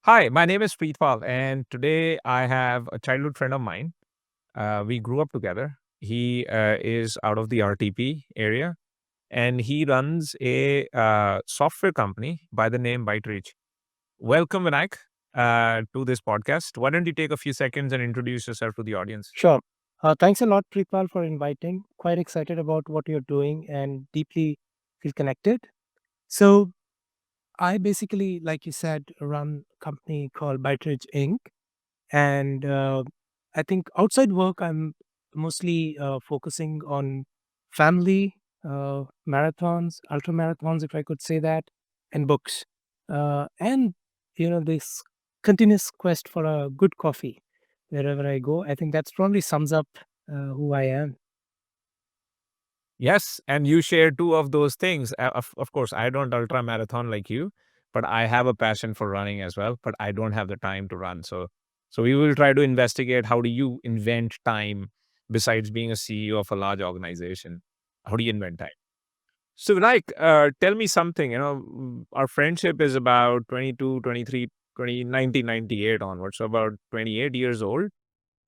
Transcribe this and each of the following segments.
Hi, my name is Preetpal, and today I have a childhood friend of mine. We grew up together. He is out of the RTP area, and he runs a software company by the name Bitridge. Welcome, Vinayak, to this podcast. Why don't you take a few seconds and introduce yourself to the audience? Sure. Thanks a lot, Preetpal, for inviting. Quite excited about what you're doing and deeply feel connected. So, I basically, like you said, run a company called Bitridge Inc. And I think outside work, I'm mostly focusing on family, marathons, ultramarathons, if I could say that, and books. This continuous quest for a good coffee wherever I go. I think that's probably sums up who I am. Yes, and you share two of those things. Of course, I don't ultra marathon like you, but I have a passion for running as well. But I don't have the time to run. So we will try to investigate how do you invent time besides being a CEO of a large organization. How do you invent time? So, like, tell me something. Our friendship is about 22, 23, 20, 1998 onwards, so about 28 years old,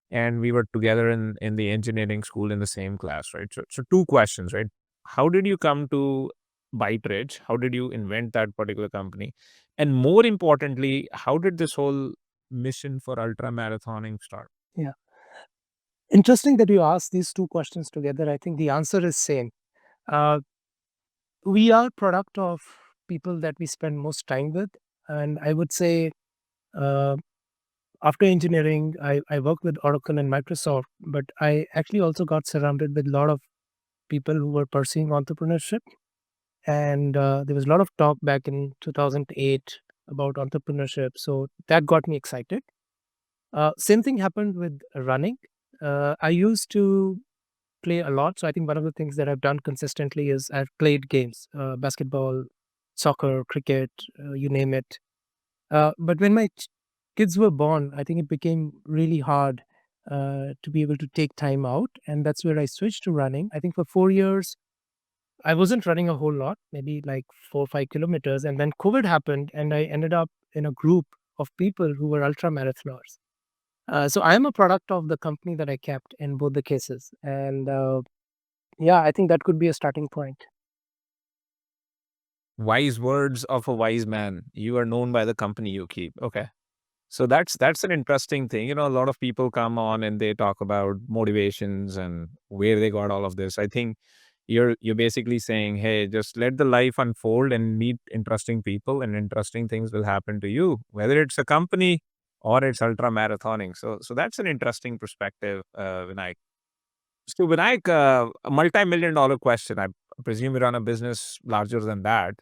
and we were together in the engineering school in the same class, right? So two questions, right? How did you come to Bytridge? How did you invent that particular company? And more importantly, how did this whole mission for ultra marathoning start? Yeah. Interesting that you asked these two questions together. I think the answer is same. Uh, we are product of people that we spend most time with. And I would say uh, after engineering, I worked with Oracle and Microsoft, but I actually also got surrounded with a lot of people who were pursuing entrepreneurship. And there was a lot of talk back in 2008 about entrepreneurship. So that got me excited. Same thing happened with running. I used to play a lot. So I think one of the things that I've done consistently is I've played games, basketball, soccer, cricket, you name it. But when my kids were born, I think it became really hard to be able to take time out. And that's where I switched to running. I think for 4 years, I wasn't running a whole lot, maybe like 4 or 5 kilometers. And then COVID happened, and I ended up in a group of people who were ultra marathoners. So I am a product of the company that I kept in both the cases. And yeah, I think that could be a starting point. Wise words of a wise man. You are known by the company you keep. Okay. So that's an interesting thing. A lot of people come on and they talk about motivations and where they got all of this. I think you're basically saying, hey, just let the life unfold and meet interesting people, and interesting things will happen to you, whether it's a company or it's ultra marathoning. So that's an interesting perspective, Vinayak. So Vinayak, a multi-million dollar question. I presume you run a business larger than that.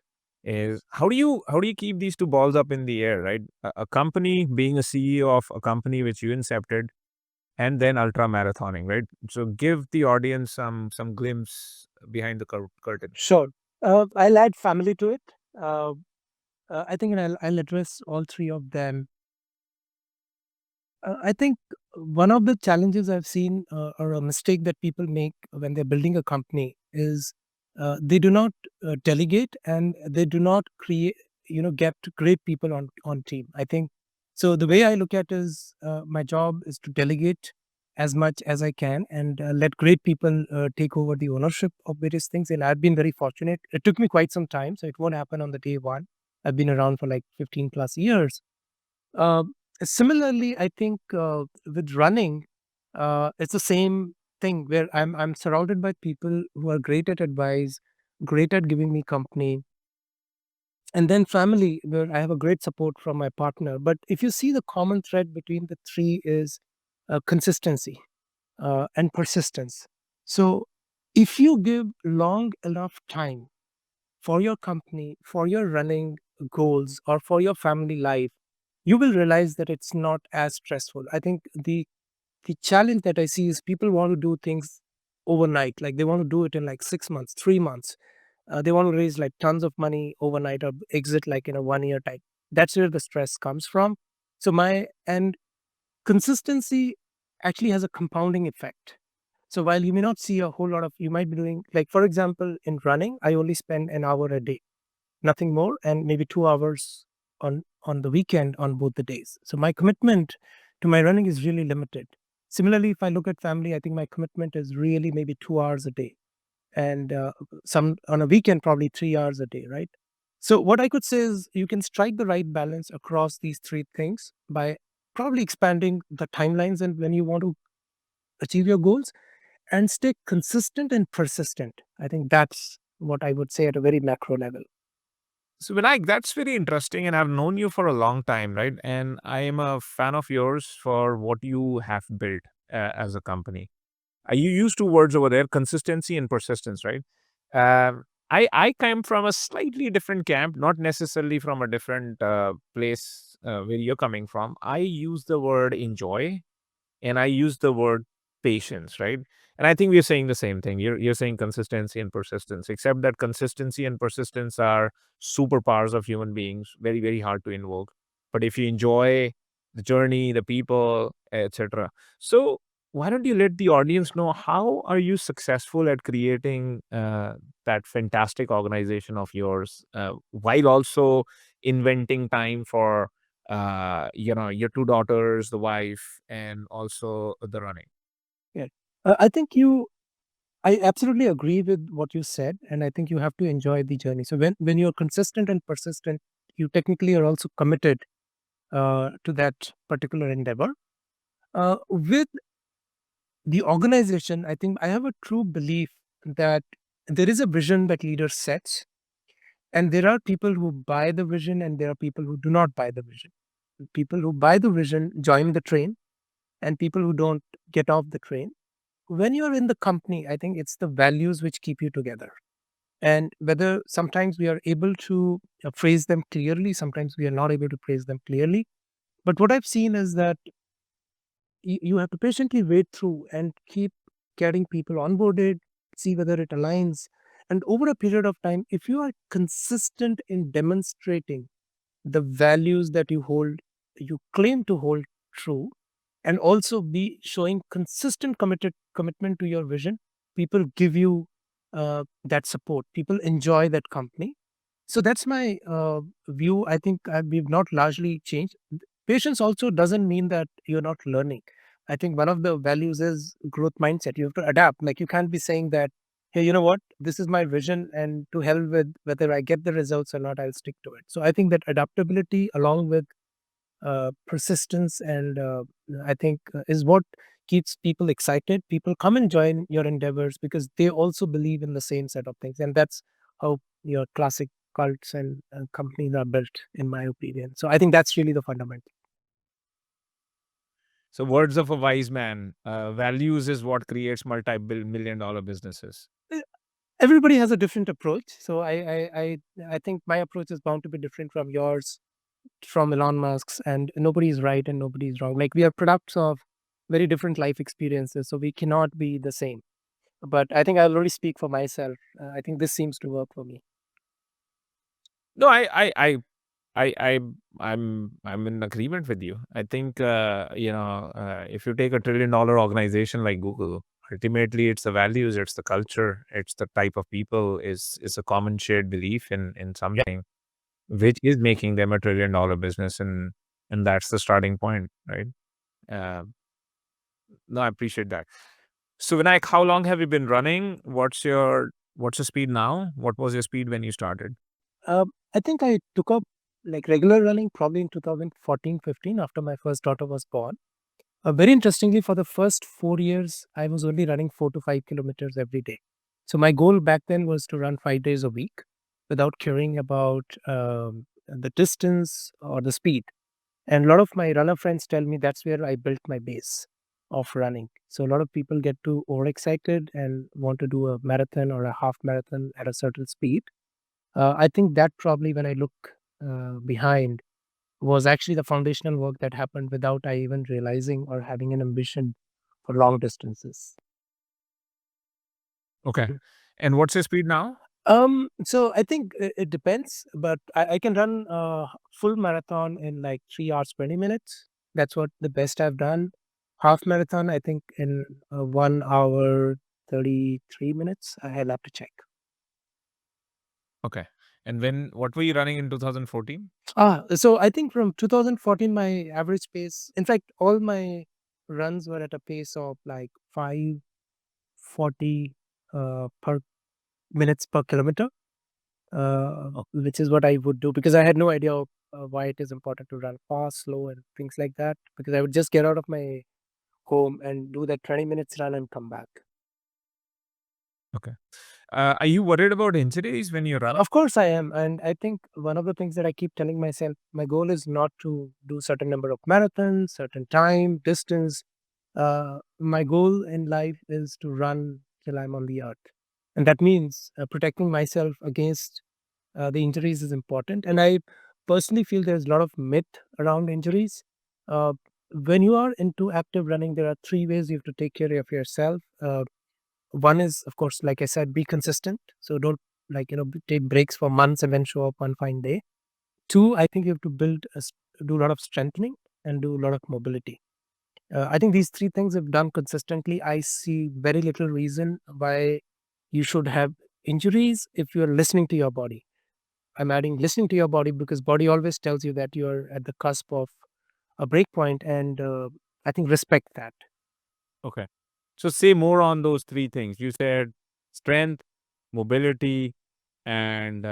Is how do you keep these two balls up in the air, right? A company, being a CEO of a company which you incepted, and then ultra marathoning, right? So give the audience some glimpse behind the curtain. Sure. I'll add family to it. Uh, I think I'll address all three of them. I think one of the challenges I've seen, or a mistake that people make when they're building a company, is they do not delegate, and they do not create, get great people on team. I think so. The way I look at is my job is to delegate as much as I can, and let great people take over the ownership of various things. And I've been very fortunate. It took me quite some time, so it won't happen on the day one. I've been around for like 15 plus years. Similarly, I think with running, it's the same thing where I'm surrounded by people who are great at advice, great at giving me company, and then family where I have a great support from my partner. But if you see, the common thread between the three is consistency and persistence. So if you give long enough time for your company, for your running goals, or for your family life, you will realize that it's not as stressful. I think the challenge that I see is people want to do things overnight, like they want to do it in like 6 months, 3 months. They want to raise like tons of money overnight or exit like in a 1 year time. That's where the stress comes from. So my and consistency actually has a compounding effect. So while you may not see a whole lot of, you might be doing, like for example, in running, I only spend an hour a day, nothing more, and maybe 2 hours on the weekend on both the days. So my commitment to my running is really limited. Similarly, if I look at family, I think my commitment is really maybe 2 hours a day, and some on a weekend probably 3 hours a day, right? So what I could say is you can strike the right balance across these three things by probably expanding the timelines and when you want to achieve your goals, and stay consistent and persistent. I think that's what I would say at a very macro level. So, Vinayak, that's very interesting, and I've known you for a long time, right? And I am a fan of yours for what you have built as a company. You used two words over there: consistency and persistence, right? I come from a slightly different camp, not necessarily from a different place where you're coming from. I use the word enjoy, and I use the word patience, right? And I think we're saying the same thing. You're saying consistency and persistence, except that consistency and persistence are superpowers of human beings, very, very hard to invoke. But if you enjoy the journey, the people, etc. So why don't you let the audience know how are you successful at creating that fantastic organization of yours while also inventing time for your two daughters, the wife, and also the running. Yeah. I think I absolutely agree with what you said, and I think you have to enjoy the journey. So when you're consistent and persistent, you technically are also committed to that particular endeavor. With the organization, I think I have a true belief that there is a vision that leader sets, and there are people who buy the vision, and there are people who do not buy the vision. People who buy the vision join the train, and people who don't get off the train. When you're in the company, I think it's the values which keep you together. And whether sometimes we are able to phrase them clearly, sometimes we are not able to phrase them clearly. But what I've seen is that you have to patiently wait through and keep getting people onboarded, see whether it aligns. And over a period of time, if you are consistent in demonstrating the values that you hold, you claim to hold true, and also be showing consistent commitment to your vision, people give you that support. People enjoy that company. So that's my view. I think we've not largely changed. Patience also doesn't mean that you're not learning. I think one of the values is growth mindset. You have to adapt. Like you can't be saying that, hey, you know what, this is my vision, and to hell with whether I get the results or not, I'll stick to it. So I think that adaptability, along with persistence, and I think is what keeps people excited. People come and join your endeavors because they also believe in the same set of things, and that's how your classic cults and companies are built, in my opinion. So I think that's really the fundamental. So, words of a wise man: values is what creates multi-million dollar businesses. Uh, Everybody has a different approach, so I think my approach is bound to be different from yours, from Elon Musk's, and nobody is right and nobody is wrong. Like we are products of very different life experiences, so we cannot be the same. But I think I'll already speak for myself. I think this seems to work for me. No, I, I'm in agreement with you. I think if you take a $1 trillion organization like Google, ultimately it's the values, it's the culture, it's the type of people, is a common shared belief in something which is making them a $1 trillion business, and that's the starting point, right? Uh, no, I appreciate that. So, Vinayak, how long have you been running? What's your speed now? What was your speed when you started? I think I took up like regular running probably in 2014, 15 after my first daughter was born. Very interestingly, for the first 4 years, I was only running 4 to 5 kilometers every day. So my goal back then was to run 5 days a week without caring about the distance or the speed. And a lot of my runner friends tell me that's where I built my base of running. So a lot of people get too overexcited and want to do a marathon or a half marathon at a certain speed. I think that probably when I look behind was actually the foundational work that happened without I even realizing or having an ambition for long distances. Okay. And what's your speed now? So I think it depends, but I can run a full marathon in like 3 hours 20 minutes. That's what the best I've done. Half marathon, I think in 1 hour 33 minutes. I'll have to check. Okay. And what were you running in 2014? So I think from 2014, my average pace, in fact, all my runs were at a pace of like 540 per minutes per kilometer, which is what I would do because I had no idea of, why it is important to run fast, slow, and things like that. Because I would just get out of my home and do that 20 minutes run and come back. Okay. Are you worried about injuries when you run? Of course, I am. And I think one of the things that I keep telling myself, my goal is not to do certain number of marathons, certain time, distance. My goal in life is to run till I'm on the earth. And that means protecting myself against the injuries is important. And I personally feel there's a lot of myth around injuries. Uh, when you are into active running, there are three ways you have to take care of yourself. One is, of course, like I said, be consistent. So don't take breaks for months and then show up one fine day. Two, I think you have to do a lot of strengthening and do a lot of mobility. I think these three things, if done consistently, I see very little reason why you should have injuries if you're listening to your body. I'm adding listening to your body because body always tells you that you're at the cusp of a break point, and I think respect that. Okay. So say more on those three things. You said strength, mobility, and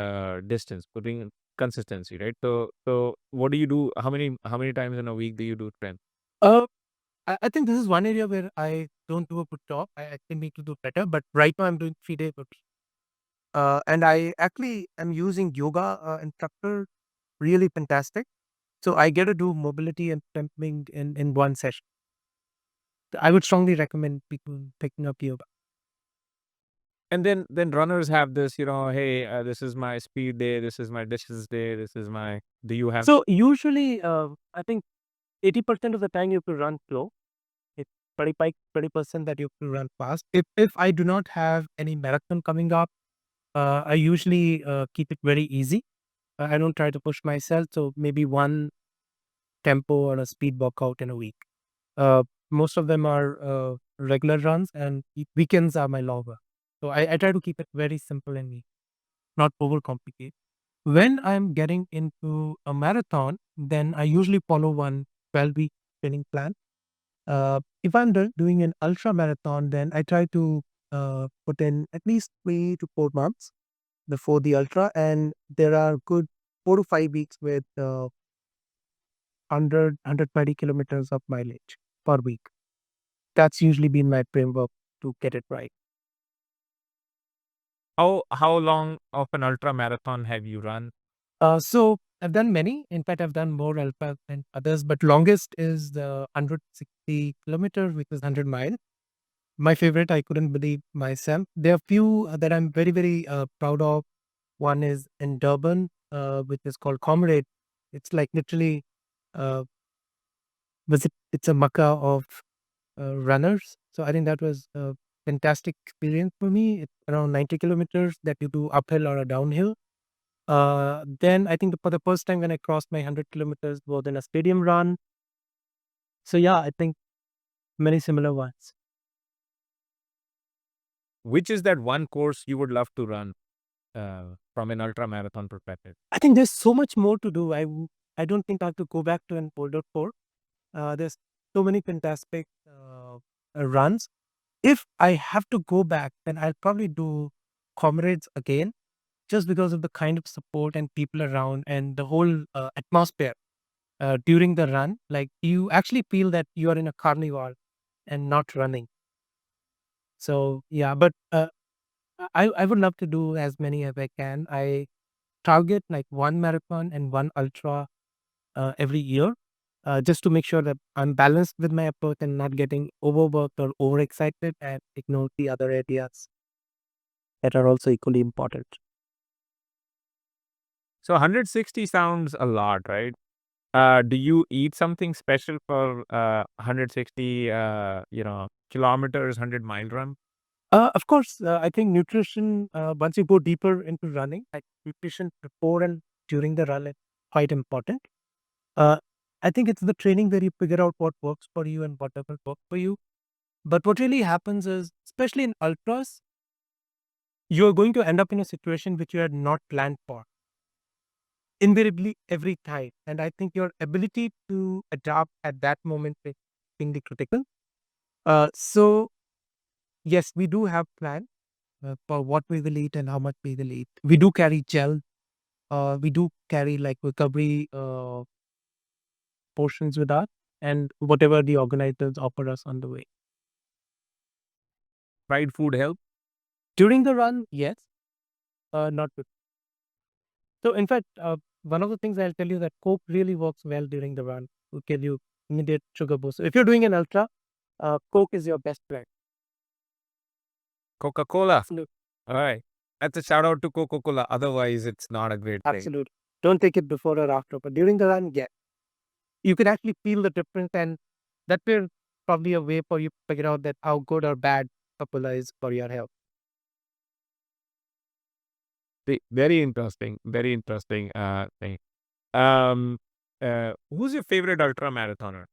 distance, putting consistency, right? So what do you do? How many times in a week do you do strength? Uh, I think this is one area where I don't do a good job. I think need to do better. But right now I'm doing 3 day routine. And I actually am using yoga instructor, really fantastic. So I get to do mobility and strengthening in one session. I would strongly recommend people picking up yoga. And then runners have this, hey, this is my speed day, this is my distance day, this is my. Do you have? So usually, I think 80% of the time you have to run slow. It's 20% that you have to run fast. If I do not have any marathon coming up, I usually keep it very easy. I don't try to push myself. So maybe one tempo or a speed workout in a week. Most of them are regular runs, and weekends are my longer. So I try to keep it very simple and neat, not overcomplicate. When I'm getting into a marathon, then I usually follow one 12-week training plan. If I'm doing an ultra marathon, then I try to put in at least 3 to 4 months before the ultra, and there are good 4 to 5 weeks with 100 kilometers of mileage per week. That's usually been my framework to get it right. How long of an ultra marathon have you run? So I've done many. In fact, I've done more alpha than others, but longest is the 160 kilometers, which is 100 miles. My favorite, I couldn't believe myself. There are few that I'm very, very proud of. One is in Durban, which is called Comrade. It's like literally, uh, it's a Makkah of runners. So I think that was a fantastic experience for me. It's around 90 kilometers that you do uphill or a downhill. Then I think for the first time when I crossed my 100 kilometers was in a stadium run. So yeah, I think many similar ones. Which is that one course you would love to run from an ultra marathon perspective? I think there's so much more to do. I don't think I have to go back to an older core. There's so many fantastic runs. If I have to go back, then I'll probably do Comrades again, just because of the kind of support and people around and the whole atmosphere during the run. Like you actually feel that you are in a carnival and not running. So yeah, but I would love to do as many as I can. I target like one marathon and one ultra every year, just to make sure that I'm balanced with my approach and not getting overworked or overexcited and ignore the other areas that are also equally important. So 160 sounds a lot, right? Do you eat something special for 160, kilometers, 100-mile run? Of course, I think nutrition, once you go deeper into running, like nutrition before and during the run is quite important. Uh, I think it's the training where you figure out what works for you and what doesn't work for you. But what really happens is, especially in ultras, you're going to end up in a situation which you had not planned for. invariably every time. And I think your ability to adapt at that moment is extremely critical. So yes, we do have plan for what we will eat and how much we will eat. We do carry gel. We do carry like recovery portions with us, and whatever the organizers offer us on the way. Fried food help? During the run, yes, not with. So in fact, one of the things I'll tell you that Coke really works well during the run to give you immediate sugar boost. So if you're doing an ultra, Coke is your best friend. Coca-Cola. Absolutely. All right. That's a shout out to Coca-Cola. Otherwise, it's not a great thing. Absolutely. Don't take it before or after, but during the run, yeah, you can actually feel the difference, and that will probably a way for you to figure out that how good or bad Coca-Cola is for your health. Very interesting. Very interesting thing. Who's your favorite ultra marathoner?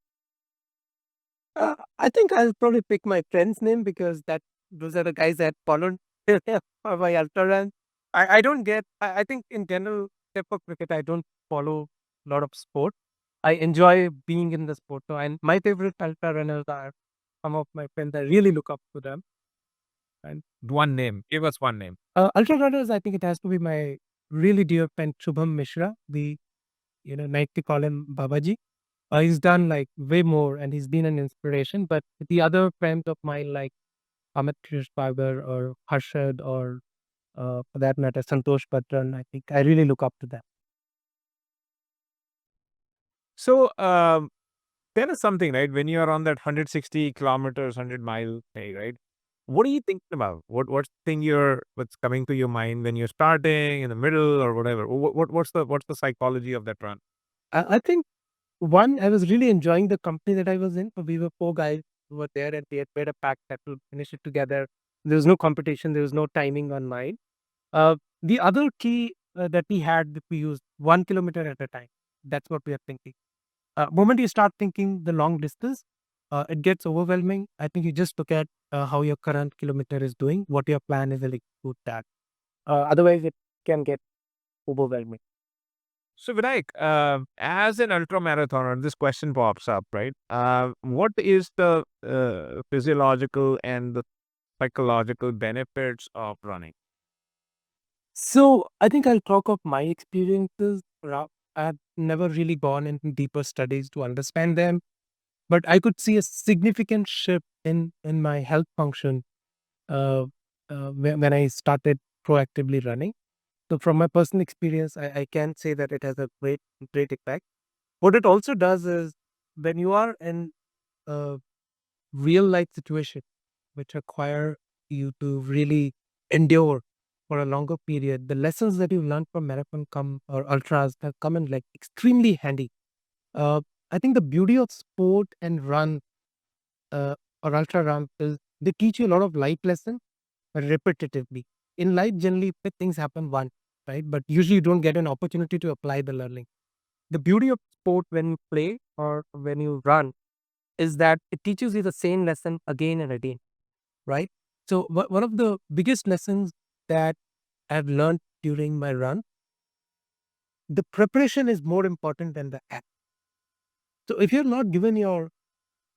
I think I'll probably pick my friend's name because that those are the guys that followed for my ultra run. I don't get. I think in general, except for cricket, I don't follow a lot of sport. I enjoy being in the sport. So, and my favorite ultra runners are some of my friends. I really look up to them. And One name. Give us one name. ultra runners, I think it has to be my really dear friend Shubham Mishra. We, like to call him Babaji. He's done like way more, and he's been an inspiration. But the other friends of mine, like Amit Fiber or Harshad or for that matter, Santosh Patran, I think I really look up to them. So, tell us something, right? When you are on that 160 kilometers, 100-mile thing, right? What are you thinking about? What's coming to your mind when you're starting, in the middle, or whatever? What's the psychology of that run? I think one, I was really enjoying the company that I was in. We were four guys who were there, and we had made a pact that we'll finish it together. There was no competition, there was no timing on mine. The other key that we had that we used 1 kilometer at a time. That's what we are thinking. Moment you start thinking the long distance, it gets overwhelming. I think you just look at how your current kilometer is doing, what your plan is, and execute that. Otherwise, it can get overwhelming. So, Vinayak, as an ultra marathoner, this question pops up, right? What is the physiological and the psychological benefits of running? So I think I'll talk of my experiences. I've never really gone into deeper studies to understand them, but I could see a significant shift in my health function when I started proactively running. So from my personal experience, I can say that it has a great effect. What it also does is when you are in a real life situation which require you to really endure for a longer period, the lessons that you learn from marathon come or ultras have come in like extremely handy. Uh, I think the beauty of sport and run or ultra run is they teach you a lot of life lessons repetitively. In life, generally, things happen once, right? But usually, you don't get an opportunity to apply the learning. The beauty of sport when you play or when you run is that it teaches you the same lesson again and again, right? So, one of the biggest lessons that I've learned during my run, the preparation is more important than the act. So, if you're not given your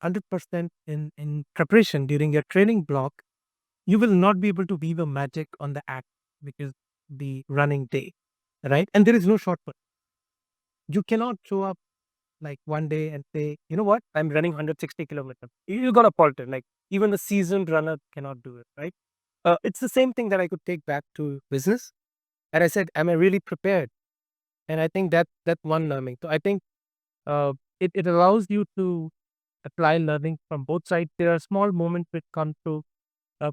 100% in preparation during your training block, you will not be able to weave a magic on the act, which is the running day, right? And there is no shortcut. You cannot show up like one day and say, you know what, I'm running 160 kilometers. You're gonna falter. Like even a seasoned runner cannot do it, right? It's the same thing that I could take back to business. And I said, am I really prepared? And I think that's one learning. So I think it allows you to apply learning from both sides. There are small moments which come through.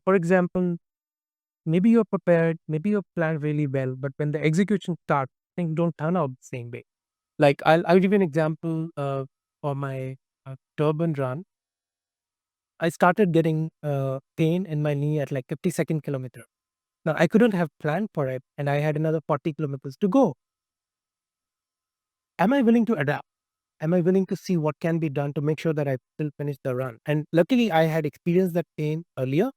For example, maybe you're prepared, maybe you've planned really well, but when the execution starts, things don't turn out the same way. Like I'll give you an example for my turban run. I started getting pain in my knee at like 52nd kilometer. Now I couldn't have planned for it, and I had another 40 kilometers to go. Am I willing to adapt? Am I willing to see what can be done to make sure that I still finish the run? And luckily, I had experienced that pain earlier,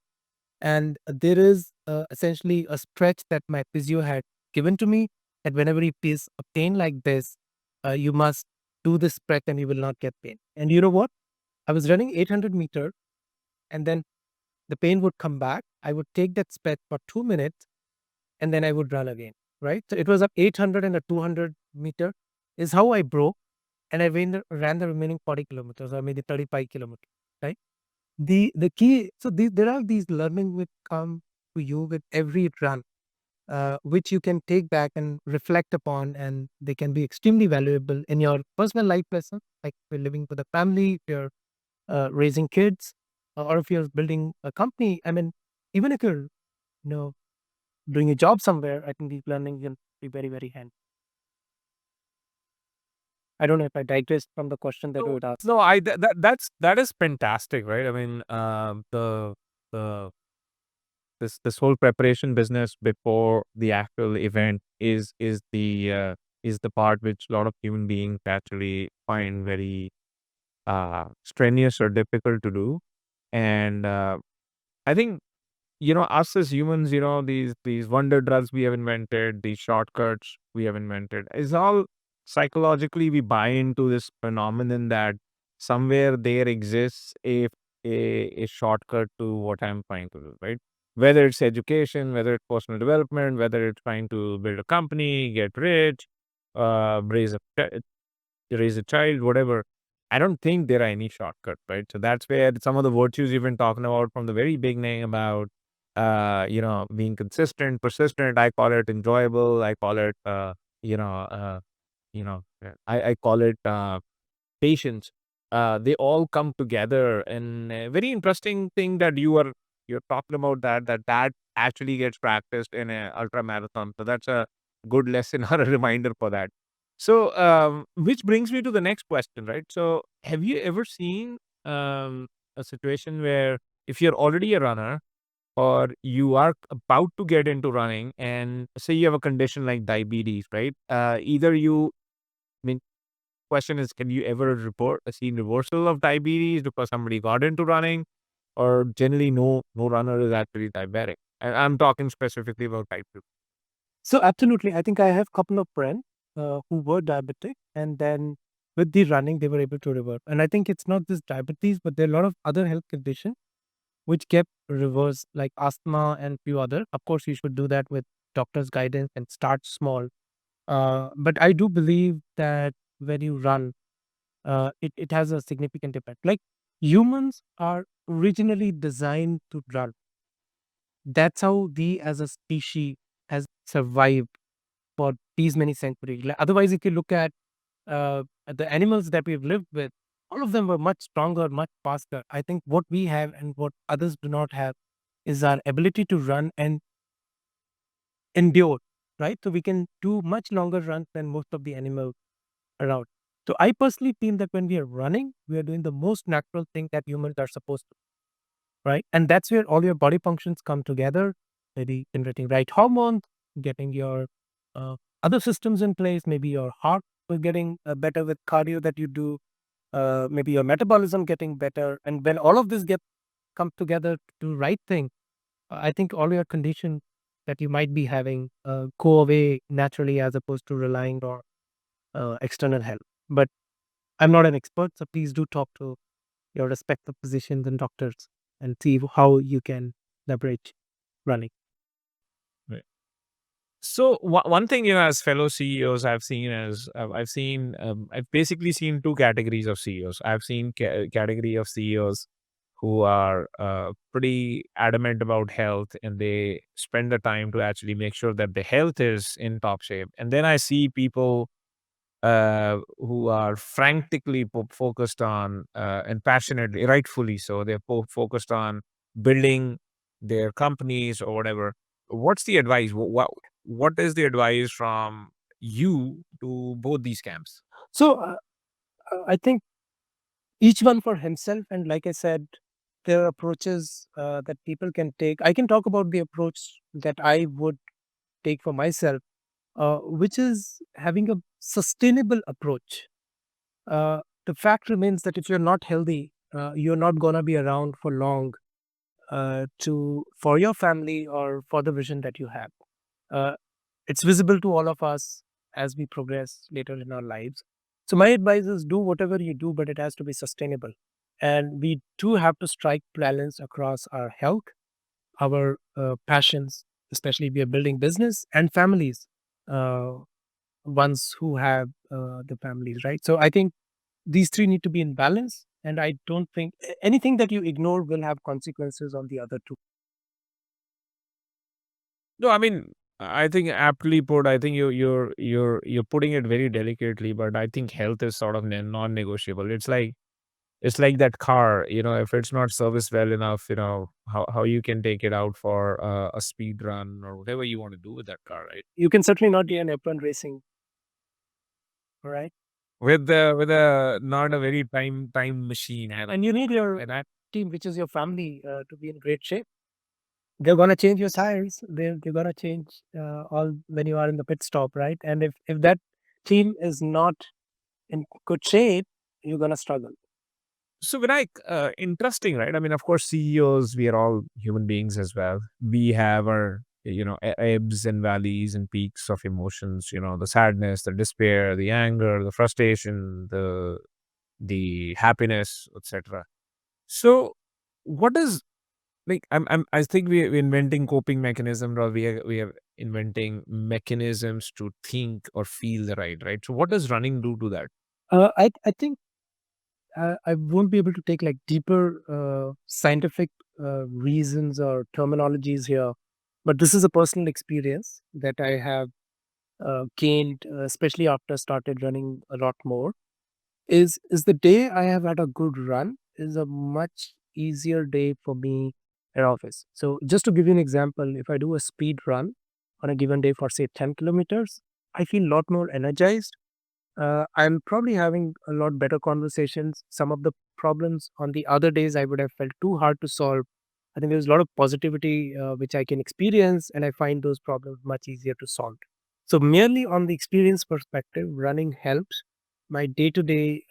and there is essentially a stretch that my physio had given to me. that whenever you face a pain like this, you must do this prep and you will not get pain. And you know what? I was running 800 meter and then the pain would come back. I would take that stretch for 2 minutes and then I would run again. Right. So it was a 800 and a 200 meter is how I broke, and I ran the remaining 40 kilometers or maybe 35 kilometers. Right. The key, so there are these learning which come to you with every run, which you can take back and reflect upon, and they can be extremely valuable in your personal life lessons, like if you're living with a family, if you're raising kids, or if you're building a company. I mean, even if you're doing a job somewhere, I think these learning can be very very handy. I don't know if I digressed from the question that you No, would ask. no, that is fantastic, right? I mean, the this whole preparation business before the actual event is the part which a lot of human beings actually find very strenuous or difficult to do. And I think, us as humans, these wonder drugs we have invented, these shortcuts we have invented, is all psychologically we buy into this phenomenon that somewhere there exists a shortcut to what I'm trying to do, right? Whether it's education, whether it's personal development, whether it's trying to build a company, get rich, raise raise a child, whatever. I don't think there are any shortcut, right? So that's where some of the virtues you've been talking about from the very beginning about, being consistent, persistent. I call it enjoyable. I call it, you know, I call it patience. They all come together, and a very interesting thing that you're talking about that actually gets practiced in a ultra marathon. So that's a good lesson or a reminder for that. So, which brings me to the next question, right? So, have you ever seen a situation where if you're already a runner or you are about to get into running, and say you have a condition like diabetes, right? Either you, I mean, question is, can you ever report a seen reversal of diabetes because somebody got into running, or generally no runner is actually diabetic? And I'm talking specifically about type 2. So absolutely, I think I have a couple of friends who were diabetic, and then with the running, they were able to revert. And I think it's not just diabetes, but there are a lot of other health conditions which kept reversed, like asthma and few other. Of course, you should do that with doctor's guidance and start small. But I do believe that when you run, it has a significant impact. Like humans are originally designed to run. That's how we as a species has survived for these many centuries. Like, otherwise, if you look at the animals that we've lived with, all of them were much stronger, much faster. I think what we have and what others do not have is our ability to run and endure, right? So we can do much longer runs than most of the animals around. So I personally feel that when we are running, we are doing the most natural thing that humans are supposed to, right? And that's where all your body functions come together, maybe generating right hormones, getting your uh, other systems in place, maybe your heart was getting better with cardio that you do, maybe your metabolism getting better. And when all of this get come together to do right thing, I think all your conditions that you might be having go away naturally as opposed to relying on external help. But I'm not an expert, so please do talk to your respective physicians and doctors and see how you can leverage running. So one thing, as fellow CEOs, I've basically seen two categories of CEOs. I've seen category of CEOs who are pretty adamant about health, and they spend the time to actually make sure that the health is in top shape. And then I see people who are frantically focused on, and passionately, rightfully so, they're focused on building their companies or whatever. What's the advice? What is the advice from you to both these camps? So I think each one for himself, and like I said, there are approaches that people can take. I can talk about the approach that I would take for myself, which is having a sustainable approach. The fact remains that if you're not healthy, you're not gonna be around for long to for your family or for the vision that you have. Uh, It's visible to all of us as we progress later in our lives. So my advice is do whatever you do, but it has to be sustainable. And we do have to strike balance across our health, our passions, especially if we are building business and families, uh, ones who have the families, right? So I think these three need to be in balance. And I don't think anything that you ignore will have consequences on the other two. No, I mean, I think aptly put. I think you're putting it very delicately, but I think health is sort of non-negotiable. It's like that car. If it's not serviced well enough, how you can take it out for a speed run or whatever you want to do with that car, right? You can certainly not be an F1 racing, all right? With a not a very time machine, And you need your and I team, which is your family, to be in great shape. They're gonna change your tires. They're gonna change all when you are in the pit stop, right? And if that team is not in good shape, you're gonna struggle. So, Vinayak, interesting, right? I mean, of course, CEOs, we are all human beings as well. We have our, ebbs and valleys and peaks of emotions. The sadness, the despair, the anger, the frustration, the happiness, etc. So, what is like? I think we're inventing coping mechanisms, or we are inventing mechanisms to think or feel the right. So, what does running do to that? I think I won't be able to take like deeper scientific reasons or terminologies here, but this is a personal experience that I have gained, especially after started running a lot more. Is the day I have had a good run is a much easier day for me at office. So just to give you an example, if I do a speed run on a given day for say 10 kilometers, I feel a lot more energized. I'm probably having a lot better conversations. Some of the problems on the other days I would have felt too hard to solve. I think there's a lot of positivity which I can experience, and I find those problems much easier to solve. So, merely on the experience perspective, running helps my day to day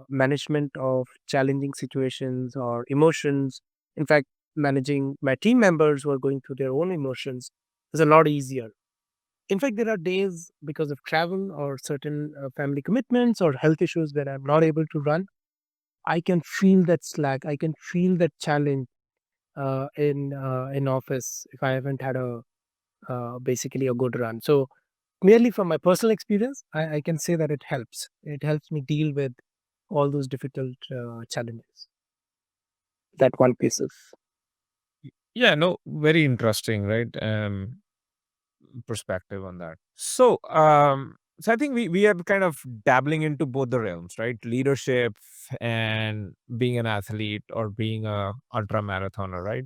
management of challenging situations or emotions. In fact, managing my team members who are going through their own emotions is a lot easier. In fact, there are days because of travel or certain family commitments or health issues where I'm not able to run. I can feel that slack. I can feel that challenge in office if I haven't had a basically a good run. So merely from my personal experience, I can say that it helps. It helps me deal with all those difficult challenges that one faces. Yeah, no, very interesting, right? Perspective on that. So I think we are kind of dabbling into both the realms, right? Leadership and being an athlete or being a ultra marathoner, right?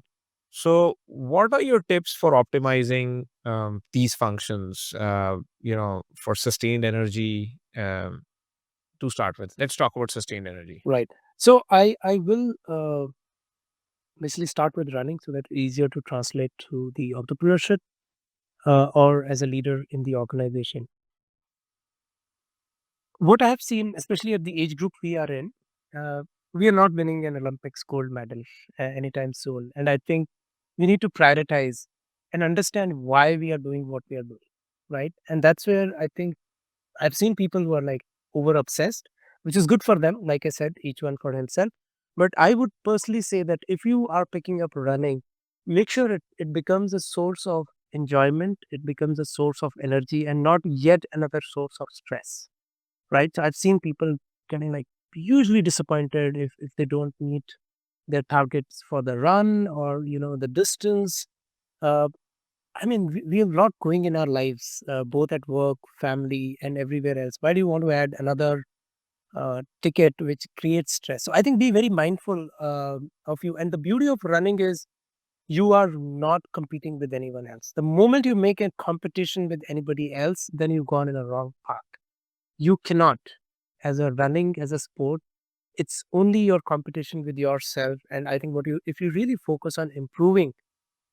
So, what are your tips for optimizing these functions? For sustained energy. To start with, let's talk about sustained energy. Right. So I will basically start with running so that it's easier to translate to the entrepreneurship or as a leader in the organization. What I have seen, especially at the age group we are in, we are not winning an Olympics gold medal anytime soon. And I think we need to prioritize and understand why we are doing what we are doing. Right. And that's where I think I've seen people who are like over obsessed, which is good for them. Like I said, each one for himself. But I would personally say that if you are picking up running, make sure it becomes a source of enjoyment, it becomes a source of energy and not yet another source of stress. Right. So I've seen people getting like hugely disappointed if they don't meet their targets for the run or, the distance. Uh, I mean, we have a lot going in our lives, both at work, family, and everywhere else. Why do you want to add another ticket which creates stress? So I think be very mindful of you. And the beauty of running is you are not competing with anyone else. The moment you make a competition with anybody else, then you've gone in a wrong path. You cannot, as a running, as a sport, it's only your competition with yourself. And I think if you really focus on improving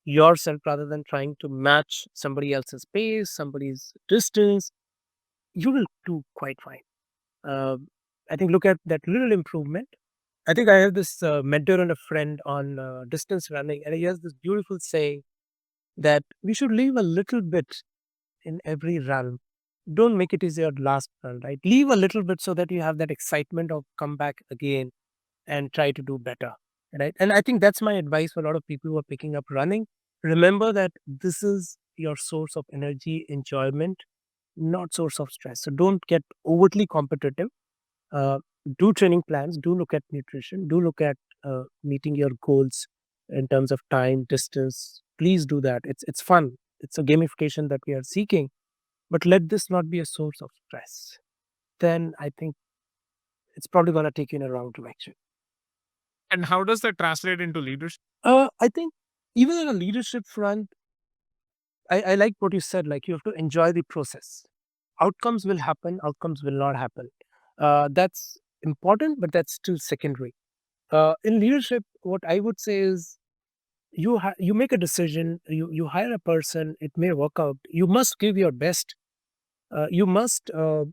yourself rather than trying to match somebody else's pace, somebody's distance, you will do quite fine. Uh, I think look at that little improvement. I think I have this mentor and a friend on distance running, and he has this beautiful saying that we should leave a little bit in every run, don't make it as your last run, right? Leave a little bit so that you have that excitement of come back again and try to do better, right? And I think that's my advice for a lot of people who are picking up running. Remember that this is your source of energy, enjoyment, not source of stress. So don't get overtly competitive. uh, do training plans, do look at nutrition, do look at meeting your goals in terms of time, distance. Please do that. It's fun. It's a gamification that we are seeking, but let this not be a source of stress. Then I think it's probably going to take you in a wrong direction. And how does that translate into leadership? I think even in a leadership front, I like what you said. Like, you have to enjoy the process. Outcomes will happen, outcomes will not happen. That's important, but that's still secondary. In leadership, what I would say is you make a decision, you hire a person, it may work out. You must give your best. You must do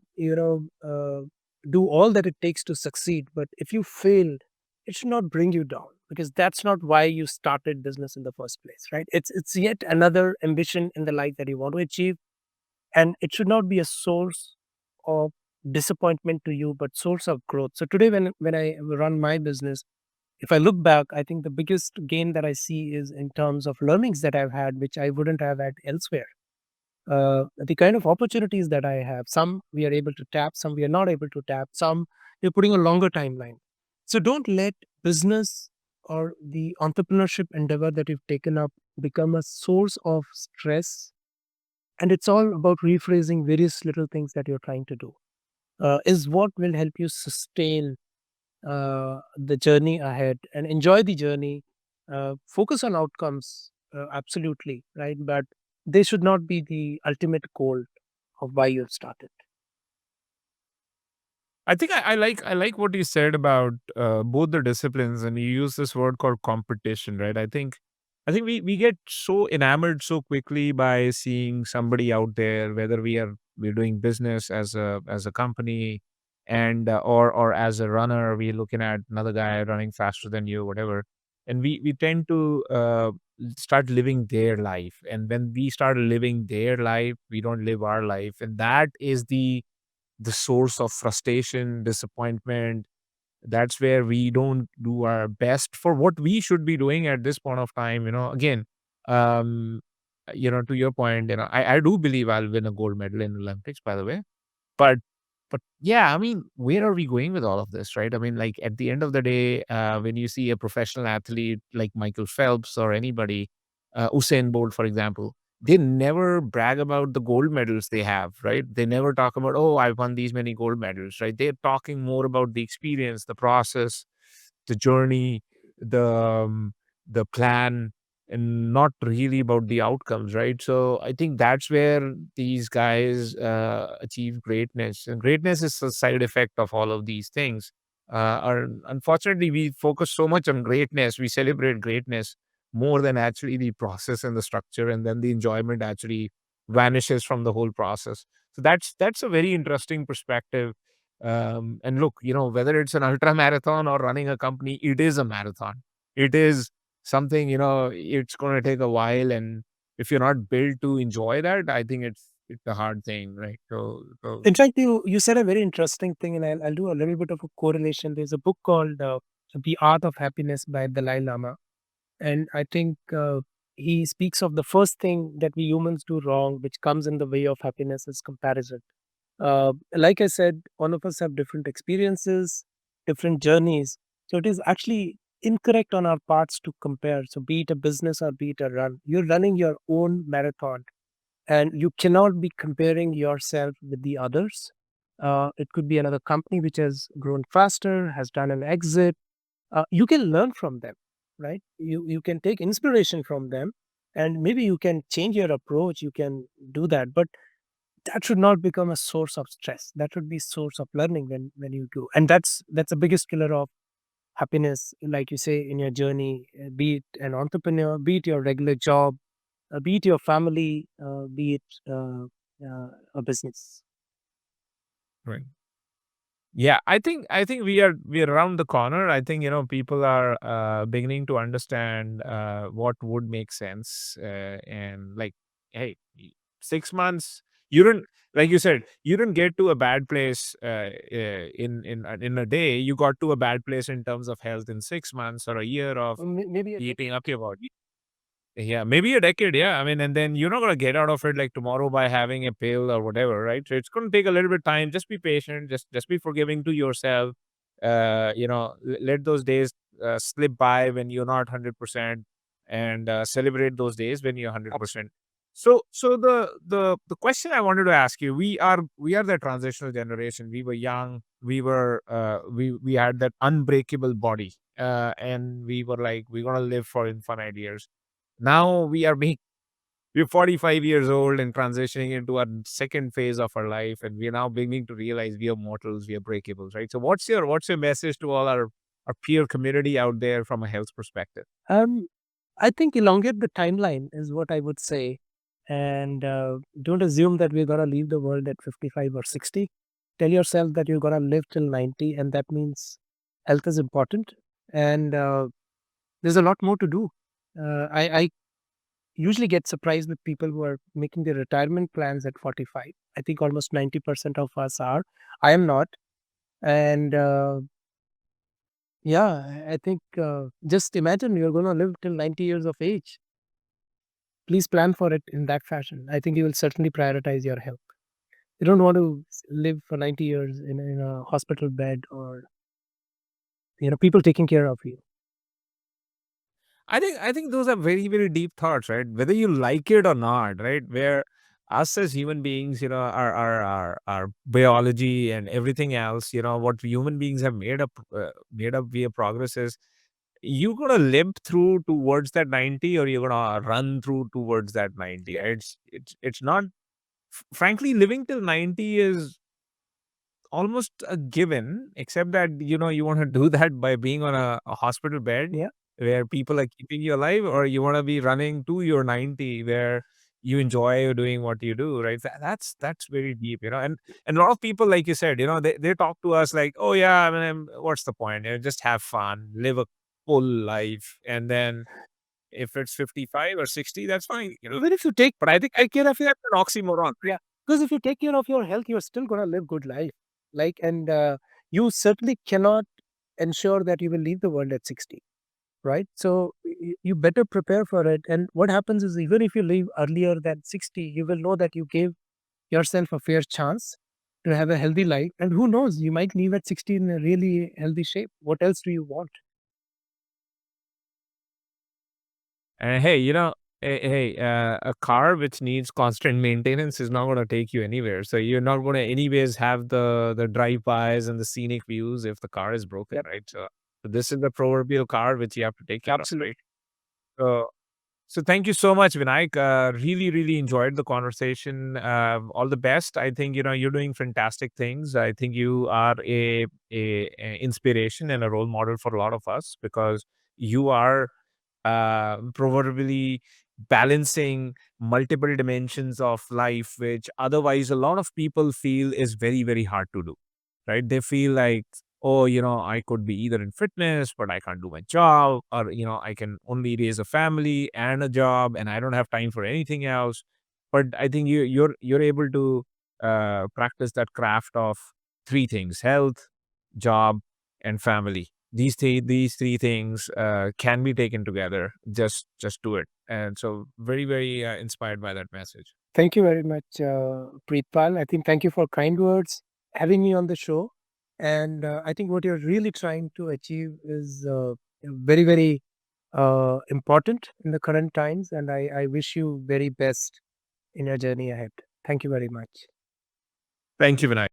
all that it takes to succeed. But if you fail, it should not bring you down, because that's not why you started business in the first place, right? It's yet another ambition in the life that you want to achieve, and it should not be a source of disappointment to you, but source of growth. So today, when I run my business, if I look back, I think the biggest gain that I see is in terms of learnings that I've had, which I wouldn't have had elsewhere. The kind of opportunities that I have, some we are able to tap, some we are not able to tap, some we're putting a longer timeline. So don't let business or the entrepreneurship endeavor that you've taken up become a source of stress. And it's all about rephrasing various little things that you're trying to do. Is what will help you sustain the journey ahead and enjoy the journey. Focus on outcomes, absolutely, right? But they should not be the ultimate goal of why you have started. I think I like what you said about both the disciplines, and you use this word called competition, right? I think we get so enamored so quickly by seeing somebody out there, whether we're doing business as a company, and or as a runner, we're looking at another guy running faster than you, whatever, and we tend to start living their life, and when we start living their life, we don't live our life, and that is the source of frustration, disappointment. That's where we don't do our best for what we should be doing at this point of time. Again, um, to your point, I do believe I'll win a gold medal in Olympics, by the way. But but yeah, I mean, where are we going with all of this, right? I mean, like at the end of the day, when you see a professional athlete like Michael Phelps or anybody, Usain Bolt, for example, they never brag about the gold medals they have, right? They never talk about, oh, I won these many gold medals, right? They're talking more about the experience, the process, the journey, the the plan, and not really about the outcomes, right? So I think that's where these guys achieve greatness, and greatness is a side effect of all of these things. Unfortunately, we focus so much on greatness, we celebrate greatness more than actually the process and the structure, and then the enjoyment actually vanishes from the whole process. So that's a very interesting perspective. And look, whether it's an ultra marathon or running a company, it is a marathon. It is something, it's going to take a while. And if you're not built to enjoy that, I think it's a hard thing, right? So In fact, you said a very interesting thing, and I'll do a little bit of a correlation. There's a book called The Art of Happiness by Dalai Lama. And I think he speaks of the first thing that we humans do wrong, which comes in the way of happiness, is comparison. Like I said, all of us have different experiences, different journeys. So it is actually incorrect on our parts to compare. So be it a business or be it a run, you're running your own marathon, and you cannot be comparing yourself with the others. It could be another company which has grown faster, has done an exit. You can learn from them, right? You can take inspiration from them, and maybe you can change your approach. You can do that, but that should not become a source of stress. That should be source of learning when you do. And that's the biggest killer of happiness, like you say, in your journey. Be it an entrepreneur, be it your regular job, be it your family, be it a business. right. Yeah, I think we are around the corner. I think people are beginning to understand what would make sense, and like, hey, 6 months, you don't, like you said, you don't get to a bad place in a day. You got to a bad place in terms of health in 6 months or a year of Maybe a eating decade. up your body. Yeah, maybe a decade. Yeah, I mean, and then you're not gonna get out of it like tomorrow by having a pill or whatever, right? So it's gonna take a little bit of time. Just be patient. Just be forgiving to yourself. Let those days slip by when you're not 100%, and celebrate those days when you're 100%. So the question I wanted to ask you, we are the transitional generation. We were young. We had that unbreakable body, and we were like, we're gonna live for infinite years. Now we're 45 years old and transitioning into our second phase of our life, and we're now beginning to realize we are mortals, we are breakables, right? So what's your message to all our peer community out there from a health perspective? Um, I think elongate the timeline is what I would say, and don't assume that we're gonna leave the world at 55 or 60. Tell yourself that you're gonna live till 90, and that means health is important, and there's a lot more to do. I usually get surprised with people who are making their retirement plans at 45. I think almost 90% of us are. I am not, and yeah, I think just imagine you're gonna live till 90 years of age. Please plan for it in that fashion. I think you will certainly prioritize your health. You don't want to live for 90 years in a hospital bed or people taking care of you. I think those are very, very deep thoughts, right? Whether you like it or not, right? Where us as human beings, our biology and everything else, what human beings have made up via progress is you're gonna limp through towards that 90, or you're gonna run through towards that 90. Yeah. Right? It's not, frankly, living till 90 is almost a given, except that you want to do that by being on a hospital bed Yeah. where people are keeping you alive, or you want to be running to your 90 where you enjoy doing what you do, right? That's very deep, and a lot of people, like you said, they talk to us like, oh yeah, I mean, what's the point? Just have fun, live a full life, and then if it's 55 or 60, that's fine, Even if you take but I think take care of that's an oxymoron. Yeah, because if you take care of your health, you're still gonna live good life. Like, and you certainly cannot ensure that you will leave the world at 60, right? So you better prepare for it. And what happens is, even if you leave earlier than 60, you will know that you gave yourself a fair chance to have a healthy life. And who knows, you might leave at 60 in a really healthy shape. What else do you want? And hey, a car which needs constant maintenance is not going to take you anywhere. So you're not going to anyways have the drive-bys and the scenic views if the car is broken, Yep. right? So this is the proverbial car which you have to take care of, Absolutely. right? So so thank you so much, Vinayak. Really, really enjoyed the conversation. All the best. I think you're doing fantastic things. I think you are a inspiration and a role model for a lot of us, because you are proverbially balancing multiple dimensions of life, which otherwise a lot of people feel is very, very hard to do, right? They feel like, oh, I could be either in fitness, but I can't do my job, or, I can only raise a family and a job, and I don't have time for anything else. But I think you're able to practice that craft of three things: health, job, and family. These three things can be taken together. Just do it. And so very, very inspired by that message. Thank you very much, Preetpal. I think thank you for kind words, having me on the show. And I think what you're really trying to achieve is very, very important in the current times. And I wish you very best in your journey ahead. Thank you very much. Thank you, Vinay.